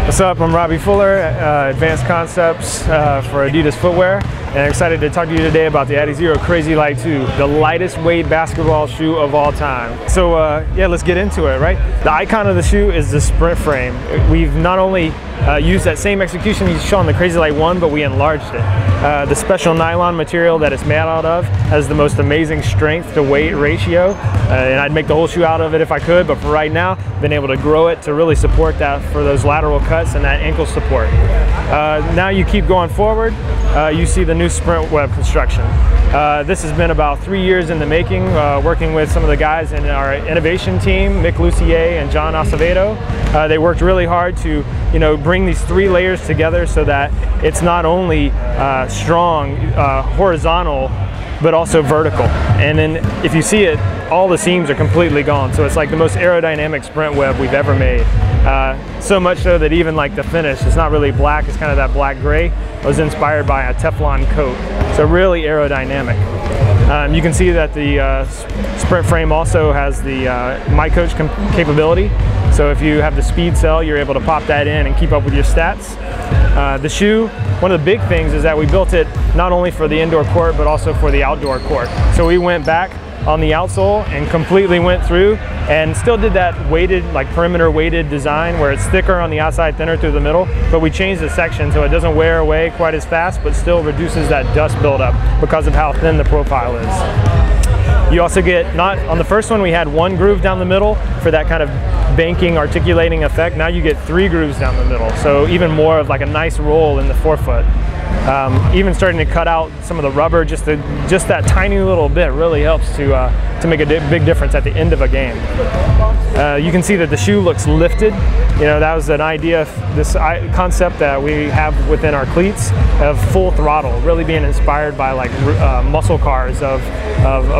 What's up? I'm Robbie Fuller, Advanced Concepts for Adidas Footwear, and I'm excited to talk to you today about the adiZero Crazy Light 2, the lightest weight basketball shoe of all time. So yeah, let's get into it, right? The icon of the shoe is the sprint frame. We've not only used that same execution you saw on the Crazy Light 1, but we enlarged it. The special nylon material that it's made out of has the most amazing strength to weight ratio, and I'd make the whole shoe out of it if I could, but for right now, I've been able to grow it to really support that for those lateral cuts and that ankle support. Now you keep going forward, you see the new sprint web construction. This has been about 3 years in the making, working with some of the guys in our innovation team, Mick Lucier and John Acevedo. They worked really hard to bring these 3 layers together so that it's not only strong, horizontal, but also vertical. And then if you see it, all the seams are completely gone. So it's like the most aerodynamic sprint web we've ever made. So much so that even like the finish, it's not really black, it's kind of that black gray. It was inspired by a Teflon coat. So really aerodynamic. You can see that the sprint frame also has the My Coach capability. So if you have the speed cell, you're able to pop that in and keep up with your stats. The shoe, one of the big things is that we built it not only for the indoor court, but also for the outdoor court. So we went back on the outsole and completely went through and still did that weighted, like perimeter weighted design where it's thicker on the outside, thinner through the middle, but we changed the section so it doesn't wear away quite as fast, but still reduces that dust buildup because of how thin the profile is. You also get, not on the first one we had 1 groove down the middle for that kind of banking, articulating effect. Now you get 3 grooves down the middle, so even more of like a nice roll in the forefoot. Even starting to cut out some of the rubber, just that tiny little bit really helps to make a big difference at the end of a game. You can see that the shoe looks lifted. That was an idea, this concept that we have within our cleats of full throttle, really being inspired by like muscle cars of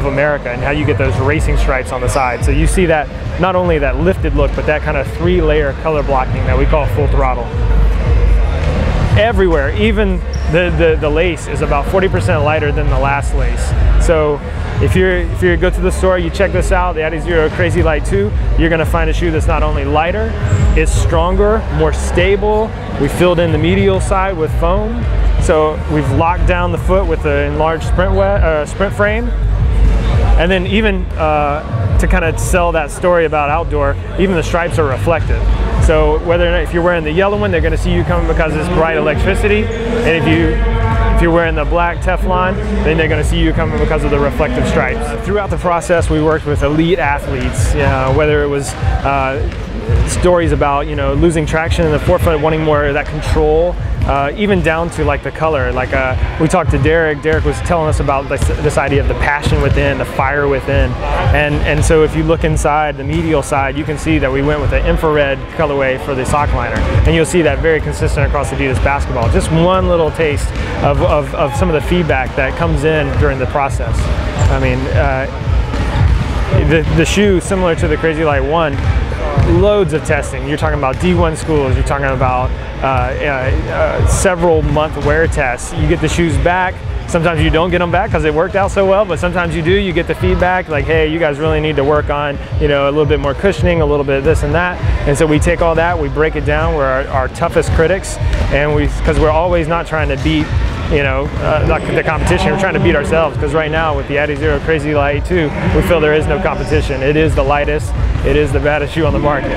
America and how you get those racing stripes on the side. So you see that, not only that lifted look, but that kind of 3-layer color blocking that we call full throttle. Everywhere, even the lace is about 40% lighter than the last lace. So if you go to the store, you check this out, the adiZero Crazy Light 2, you're gonna find a shoe that's not only lighter, it's stronger, more stable. We filled in the medial side with foam. So we've locked down the foot with the enlarged sprint frame. And then even to kind of sell that story about outdoor, even the stripes are reflective. So whether or not, if you're wearing the yellow one, they're going to see you coming because it's bright electricity. And if you're wearing the black Teflon, then they're going to see you coming because of the reflective stripes. Throughout the process, we worked with elite athletes, whether it was stories about losing traction in the forefoot, wanting more of that control, even down to like the color. Like we talked to Derek. Derek was telling us about this idea of the passion within, the fire within, and so if you look inside the medial side, you can see that we went with the infrared colorway for the sock liner, and you'll see that very consistent across Adidas basketball. Just one little taste of some of the feedback that comes in during the process. I mean, the shoe, similar to the Crazy Light 1, loads of testing. You're talking about D1 schools, you're talking about several month wear tests. You get the shoes back. Sometimes you don't get them back because it worked out so well, but sometimes you do. You get the feedback like, hey, you guys really need to work on a little bit more cushioning, a little bit of this and that. And so we take all that, we break it down. We're our toughest critics, and because we're always not trying to beat the competition, we're trying to beat ourselves, because right now with the adiZero Crazy Light 2, we feel there is no competition. It is the lightest, it is the baddest shoe on the market.